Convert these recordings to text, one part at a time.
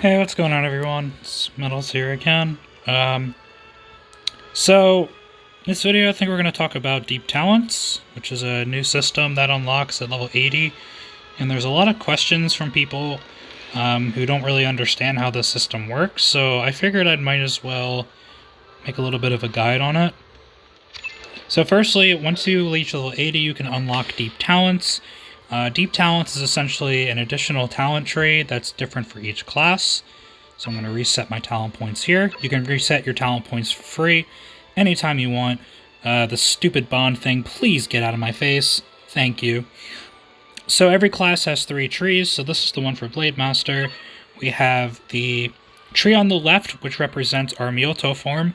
Hey, what's going on, everyone? It's Metals here again. So, in this video I think we're going to talk about Deep Talents, which is a new system that unlocks at level 80. And there's a lot of questions from people who don't really understand how the system works, so I figured I might as well make a little bit of a guide on it. So firstly, once you reach level 80, you can unlock Deep Talents. Deep Talents is essentially an additional talent tree that's different for each class. So I'm going to reset my talent points here. You can reset your talent points for free anytime you want. The stupid bond thing, please get out of my face. Thank you. So every class has 3 trees, so this is the one for Blade Master. We have the tree on the left, which represents our Myoto form,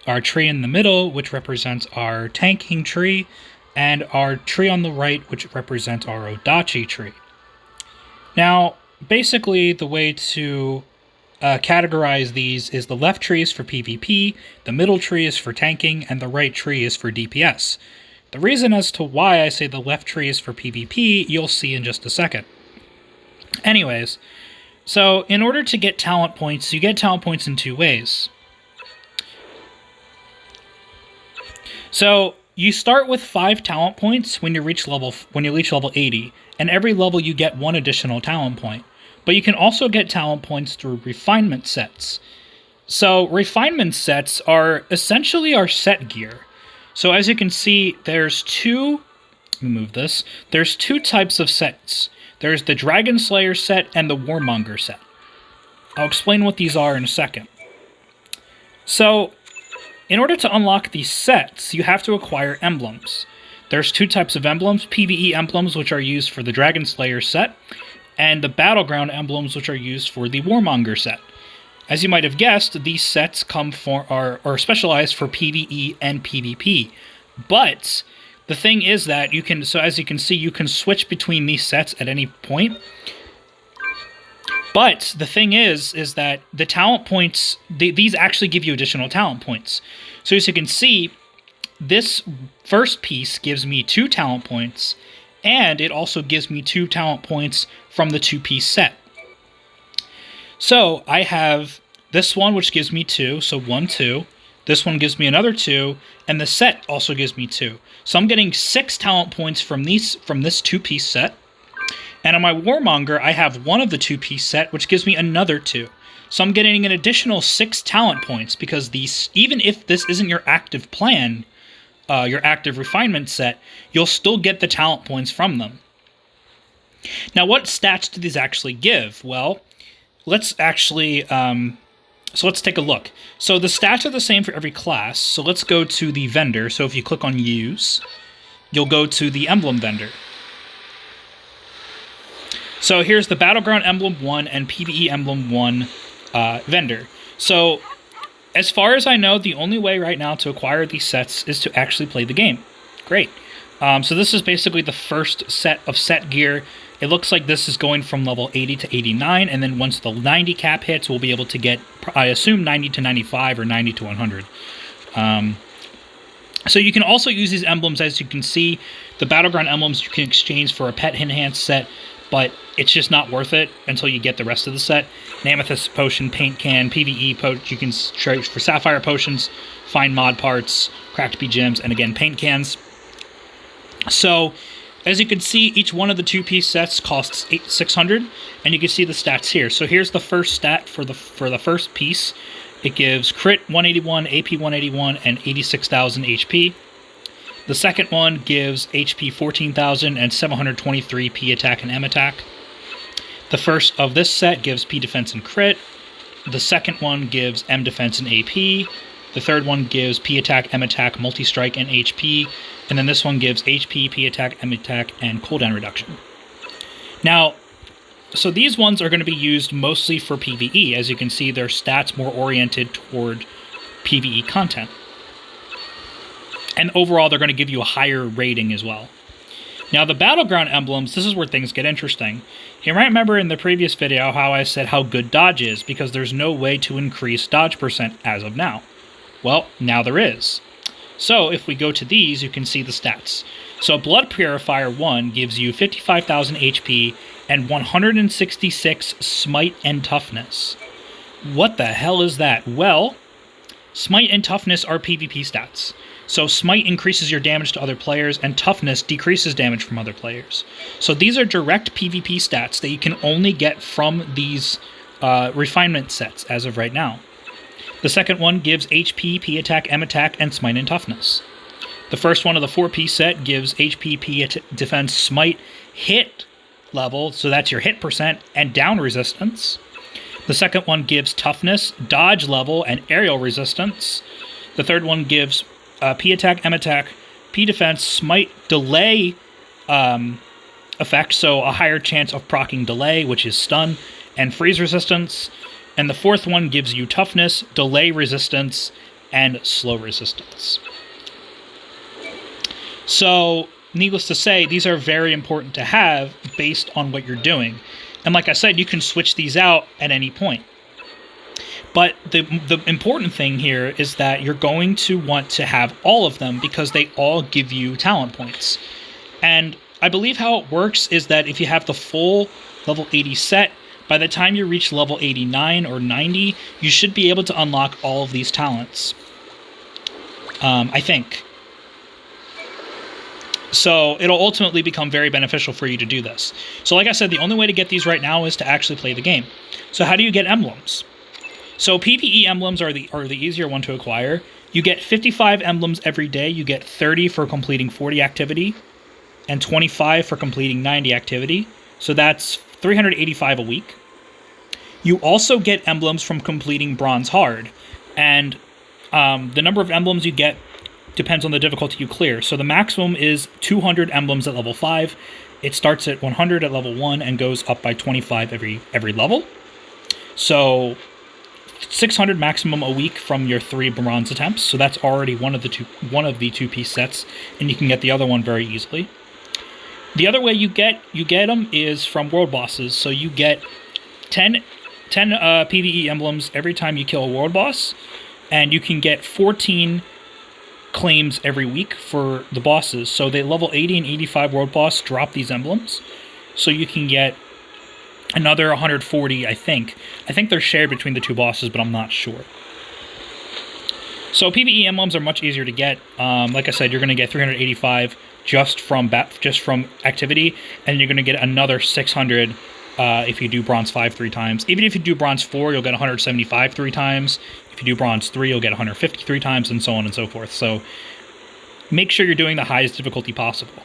our tree in the middle, which represents our tanking tree, and our tree on the right, which represents our Adachi tree. Now, basically, the way to categorize these is the left tree is for PvP, the middle tree is for tanking, and the right tree is for DPS. The reason as to why I say the left tree is for PvP, you'll see in just a second. Anyways, so in order to get talent points, you get talent points in 2 ways. So you start with 5 talent points when you reach level 80, and every level you get 1 additional talent point. But you can also get talent points through Refinement Sets. So Refinement Sets are essentially our set gear. So as you can see, there's 2 types of sets. There's the Dragon Slayer set and the Warmonger set. I'll explain what these are in a second. So in order to unlock these sets, you have to acquire emblems. There's 2 types of emblems, Pve Emblems, which are used for the Dragon Slayer set, and the Battleground Emblems, which are used for the Warmonger set. As you might have guessed, these sets are specialized for PvE and PvP. But the thing is that as you can see, you can switch between these sets at any point. But the thing is that the talent points, these actually give you additional talent points. So as you can see, this first piece gives me 2 talent points, and it also gives me 2 talent points from the 2-piece set. So I have this one, which gives me 2, so 1, 2. This one gives me another 2, and the set also gives me 2. So I'm getting 6 talent points from this 2-piece set. And on my Warmonger, I have 1 of the 2-piece set, which gives me another 2. So I'm getting an additional 6 talent points, because even if this isn't your active plan, your active refinement set, you'll still get the talent points from them. Now, what stats do these actually give? Well, let's actually, let's take a look. So the stats are the same for every class. So let's go to the vendor. So if you click on use, you'll go to the emblem vendor. So here's the Battleground Emblem 1 and Pve Emblem 1 vendor. So as far as I know, the only way right now to acquire these sets is to actually play the game. Great. So this is basically the first set of set gear. It looks like this is going from level 80 to 89, and then once the 90 cap hits, we'll be able to get, I assume, 90 to 95 or 90 to 100. So you can also use these emblems. As you can see, the Battleground Emblems you can exchange for a pet enhanced set, but it's just not worth it until you get the rest of the set. An Amethyst Potion, Paint Can, PvE Potion, you can trade for Sapphire Potions, find mod parts, Cracked Bee Gems, and again, Paint Cans. So, as you can see, each one of the 2-piece sets costs 600, and you can see the stats here. So here's the first stat for the first piece. It gives crit 181, AP 181, and 86,000 HP. The second one gives HP 14,000 and 723 P attack and M attack. The first of this set gives P defense and crit. The second one gives M defense and AP. The third one gives P attack, M attack, multi-strike, and HP. And then this one gives HP, P attack, M attack, and cooldown reduction. Now, so these ones are going to be used mostly for PvE. As you can see, their stats more oriented toward PvE content. And overall, they're going to give you a higher rating as well. Now, the Battleground Emblems, this is where things get interesting. You might remember in the previous video how I said how good dodge is, because there's no way to increase dodge percent as of now. Well, now there is. So, if we go to these, you can see the stats. So, Blood Purifier 1 gives you 55,000 HP and 166 Smite and Toughness. What the hell is that? Well, Smite and Toughness are PvP stats. So Smite increases your damage to other players, and Toughness decreases damage from other players. So these are direct PvP stats that you can only get from these refinement sets as of right now. The second one gives HP, P attack, M attack, and Smite and Toughness. The first one of the 4-piece set gives HP, P defense, Smite, hit level, so that's your hit percent, and down resistance. The second one gives Toughness, dodge level, and aerial resistance. The third one gives P attack, M attack, P defense, Smite, delay effect, so a higher chance of proccing delay, which is stun, and freeze resistance. And the fourth one gives you Toughness, delay resistance, and slow resistance. So, needless to say, these are very important to have based on what you're doing. And like I said, you can switch these out at any point. But the important thing here is that you're going to want to have all of them because they all give you talent points. And I believe how it works is that if you have the full level 80 set, by the time you reach level 89 or 90, you should be able to unlock all of these talents. I think. So it'll ultimately become very beneficial for you to do this. So like I said, the only way to get these right now is to actually play the game. So how do you get emblems? So PvE emblems are the easier one to acquire. You get 55 emblems every day. You get 30 for completing 40 activity and 25 for completing 90 activity. So that's 385 a week. You also get emblems from completing Bronze Hard. And the number of emblems you get depends on the difficulty you clear. So the maximum is 200 emblems at level 5. It starts at 100 at level 1 and goes up by 25 every level. So 600 maximum a week from your 3 bronze attempts. So that's already one of the 2-piece sets, and you can get the other one very easily. The other way you get them is from world bosses. So you get 10 PvE emblems every time you kill a world boss, and you can get 14 claims every week for the bosses. So the level 80 and 85 world boss drop these emblems, so you can get another 140, I think. I think they're shared between the 2 bosses, but I'm not sure. So PvE emblems are much easier to get. Like I said, you're going to get 385 just from activity, and you're going to get another 600 if you do Bronze 5 3 times. Even if you do Bronze 4, you'll get 175 3 times. If you do Bronze 3, you'll get 153 times, and so on and so forth. So make sure you're doing the highest difficulty possible.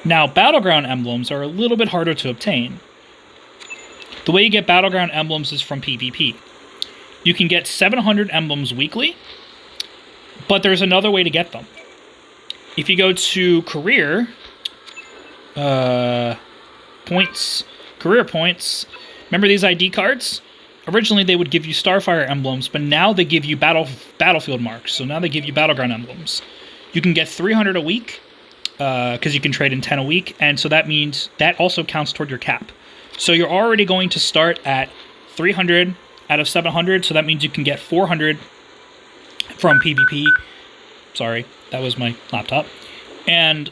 Now, Battleground Emblems are a little bit harder to obtain. The way you get Battleground Emblems is from PvP. You can get 700 emblems weekly, but there's another way to get them. If you go to career points, remember these ID cards? Originally, they would give you Starfire emblems, but now they give you battlefield marks. So now they give you Battleground emblems. You can get 300 a week, because you can trade in 10 a week, and so that means that also counts toward your cap. So you're already going to start at 300 out of 700, so that means you can get 400 from PvP. Sorry, that was my laptop. And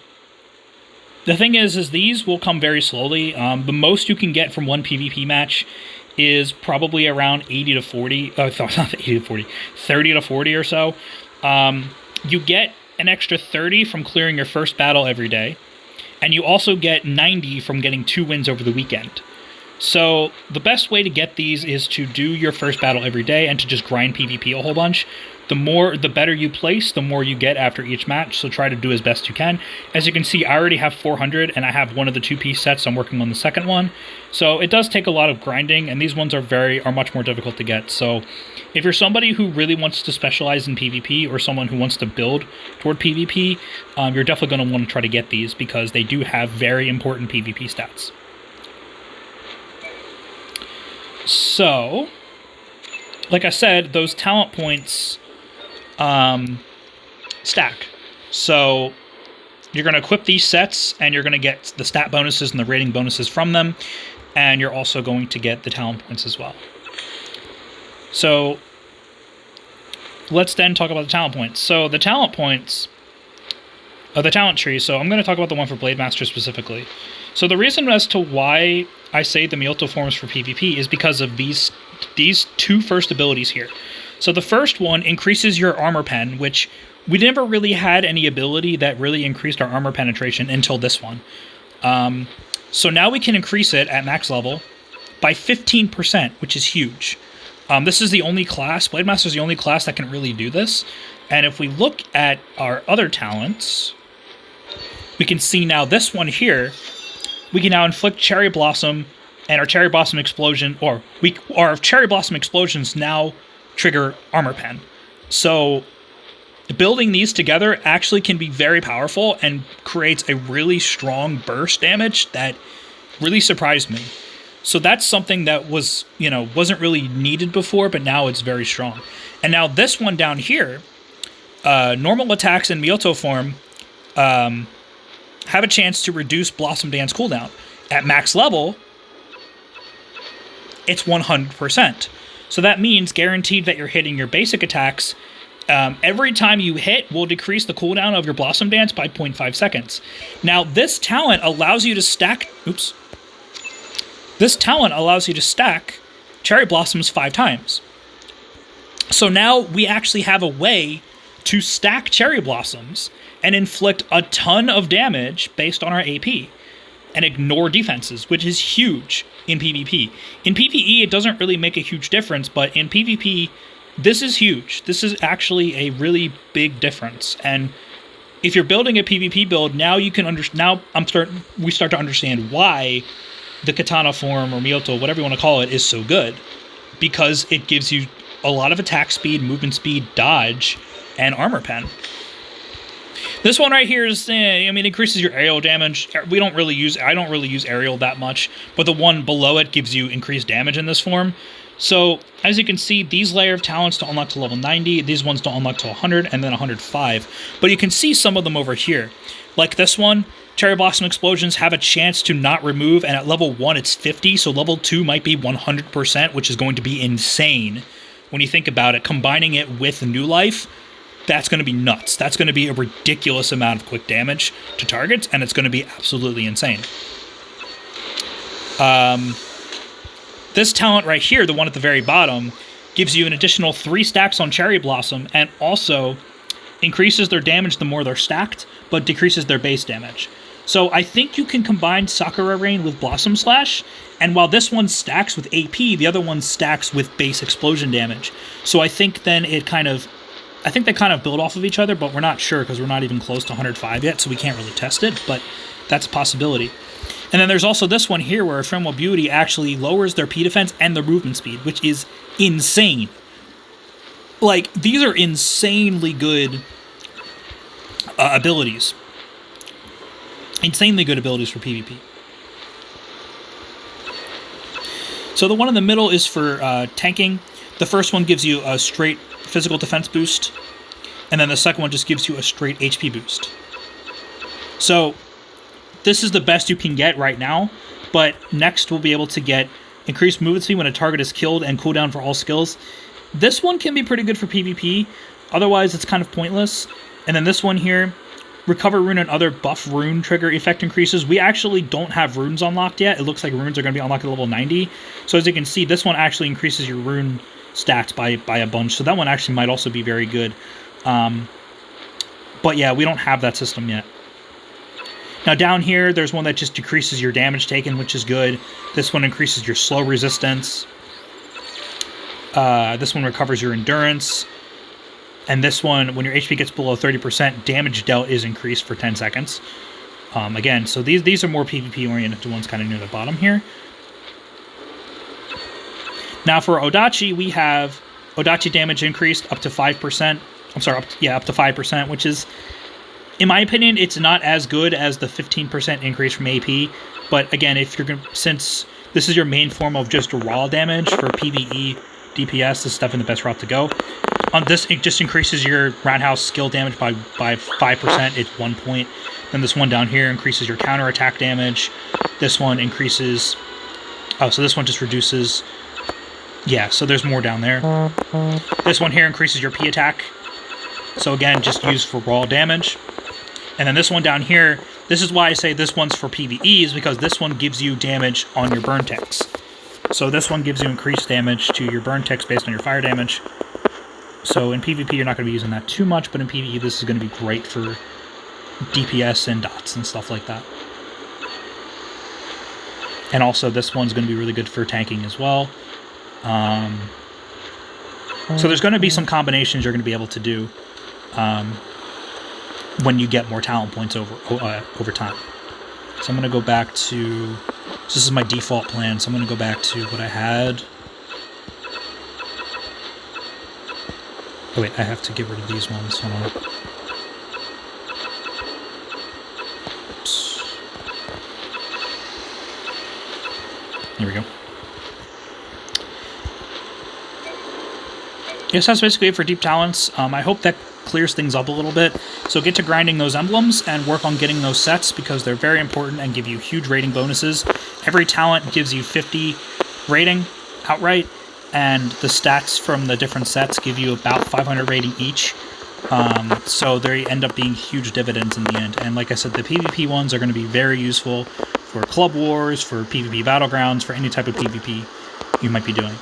the thing is these will come very slowly. The most you can get from one PvP match is probably around 80 to 40. Oh, not 80 to 40. 30 to 40 or so. You get an extra 30 from clearing your first battle every day. And you also get 90 from getting 2 wins over the weekend. So the best way to get these is to do your first battle every day and to just grind PvP a whole bunch. The better you place, the more you get after each match, so try to do as best you can. As you can see, I already have 400, and I have one of the 2-piece sets. I'm working on the second one. So it does take a lot of grinding, and these ones are much more difficult to get. So if you're somebody who really wants to specialize in PvP, or someone who wants to build toward PvP, you're definitely going to want to try to get these, because they do have very important PvP stats. So, like I said, those talent points stack. So you're going to equip these sets, and you're going to get the stat bonuses and the rating bonuses from them, and you're also going to get the talent points as well. So let's then talk about the talent points. So the talent points of the talent tree, so I'm going to talk about the one for Blade Master specifically. So the reason as to why I say the Myoto forms for PvP is because of these two first abilities here. So the first one increases your armor pen, which we never really had any ability that really increased our armor penetration until this one. So now we can increase it at max level by 15%, which is huge. This is the only class, Blade Master is the only class that can really do this. And if we look at our other talents, we can see now this one here, we can now inflict Cherry Blossom, and our Cherry Blossom Explosion, our Cherry Blossom Explosions now trigger Armor Pen. So building these together actually can be very powerful and creates a really strong burst damage that really surprised me. So that's something that was, wasn't really needed before, but now it's very strong. And now this one down here, normal attacks in Myoto form have a chance to reduce Blossom Dance cooldown. At max level, it's 100%. So that means guaranteed that you're hitting your basic attacks. Every time you hit will decrease the cooldown of your Blossom Dance by 0.5 seconds. Now, this talent allows you to stack... This talent allows you to stack Cherry Blossoms 5 times. So now we actually have a way to stack Cherry Blossoms and inflict a ton of damage based on our AP and ignore defenses, which is huge in PvP. In PvE, it doesn't really make a huge difference, but in PvP, this is huge. This is actually a really big difference. And if you're building a PvP build, now you can we start to understand why the Katana form or Myoto, whatever you want to call it, is so good. Because it gives you a lot of attack speed, movement speed, dodge, and armor pen. This one right here is, increases your aerial damage. I don't really use aerial that much, but the one below it gives you increased damage in this form. So, as you can see, these layer of talents don't unlock to level 90, these ones don't unlock to 100, and then 105. But you can see some of them over here. Like this one, Cherry Blossom Explosions have a chance to not remove, and at level 1 it's 50, so level 2 might be 100%, which is going to be insane. When you think about it, combining it with New Life, that's going to be nuts. That's going to be a ridiculous amount of quick damage to targets, and it's going to be absolutely insane. This talent right here, the one at the very bottom, gives you an additional 3 stacks on Cherry Blossom, and also increases their damage the more they're stacked, but decreases their base damage. So I think you can combine Sakura Rain with Blossom Slash, and while this one stacks with AP, the other one stacks with base explosion damage. So I think then they kind of build off of each other, but we're not sure because we're not even close to 105 yet, so we can't really test it, but that's a possibility. And then there's also this one here where Ephemeral Beauty actually lowers their P defense and their movement speed, which is insane. Like, these are insanely good abilities. Insanely good abilities for PvP. So the one in the middle is for tanking. The first one gives you a straight physical defense boost, and then the second one just gives you a straight HP boost. So this is the best you can get right now, but next we'll be able to get increased movement speed when a target is killed and cooldown for all skills. This one can be pretty good for PvP, otherwise it's kind of pointless. And then this one here, Recover Rune and other buff rune trigger effect increases. We actually don't have runes unlocked yet. It looks like runes are going to be unlocked at level 90. So as you can see, this one actually increases your rune stats by a bunch. So that one actually might also be very good. But yeah, we don't have that system yet. Now down here, there's one that just decreases your damage taken, which is good. This one increases your slow resistance. This one recovers your endurance. And this one, when your HP gets below 30%, damage dealt is increased for 10 seconds. Again, so these are more PvP-oriented ones kind of near the bottom here. Now for Adachi, we have Adachi damage increased up to 5%. I'm sorry, up to 5%, which is, in my opinion, it's not as good as the 15% increase from AP. But again, since this is your main form of just raw damage for PvE DPS, this is definitely the best route to go. On this, it just increases your roundhouse skill damage by 5%. It's 1 point. Then this one down here increases your counterattack damage. This one increases... Oh, so this one just reduces... Yeah, so there's more down there. This one here increases your P attack. So again, just used for raw damage. And then this one down here, This is why I say this one's for PvE, is because this one gives you damage on your burn ticks. So this one gives you increased damage to your burn ticks based on your fire damage. So in PvP, you're not going to be using that too much, but in PvE, this is going to be great for DPS and dots and stuff like that. And also, this one's going to be really good for tanking as well. So there's going to be some combinations you're going to be able to do when you get more talent points over time. So I'm going to go back to... So this is my default plan, so I'm going to go back to what I had. Oh wait, I have to get rid of these ones. Hold on. Oops. Here we go. Yes, that's basically it for Deep Talents. I hope that clears things up a little bit. So get to grinding those emblems and work on getting those sets because they're very important and give you huge rating bonuses. Every talent gives you 50 rating outright, and the stats from the different sets give you about 500 rating each. So they end up being huge dividends in the end. And like I said, the PvP ones are going to be very useful for club wars, for PvP battlegrounds, for any type of PvP you might be doing.